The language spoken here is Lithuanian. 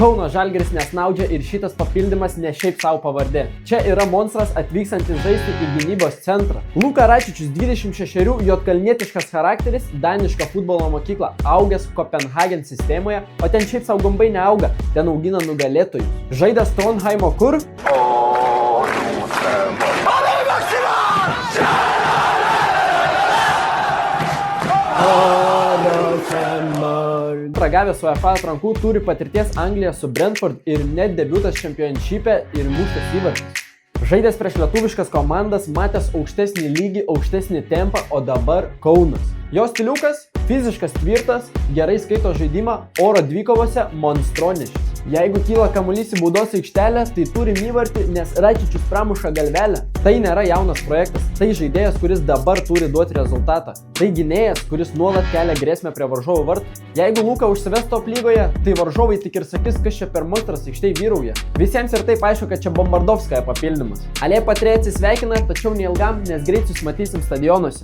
Kauno Žalgiris nesnaudžia ir šitas papildymas ne šiaip savo pavardė. Čia yra monstras atvykstantis žaisti į gynybos centrą. Luka Račičius 26, juodkalnietiškas charakteris, daniška futbolo mokykla, augęs Kopenhagen sistemoje, o ten šiaip savo gumbai neauga, ten augina nugalėtojus. Žaidęs Trondheimo kur? Ragavęs UEFA atrankų, turi patirties Anglijoje su Brentford ir net debiutas Championship'e ir muštas įvartis. Žaidęs prieš lietuviškas komandas, matęs aukštesnį lygį, aukštesnį tempą, o dabar Kaunas. Jo stiliukas – fiziškas tvirtas, gerai skaito žaidimą, oro dvikovose monstroniškas. Jeigu kyla kamuolys į baudos aikštelę, tai turim įvartį, nes Račičius pramuša galvelę. Tai nėra jaunas projektas, tai žaidėjas, kuris dabar turi duoti rezultatą. Tai gynėjas, kuris nuolat kelia grėsmę prie varžovų vartų. Jeigu Luka užsives top lygoje, tai varžovai tik ir sakys, kas čia per monstras aikštėj vyrauja. Visiems ir taip aišku, kad čia Bombardovskaja papildymas. Alė Patrė atsisveikina, tačiau neilgam, nes greit susimatysim stadionuose.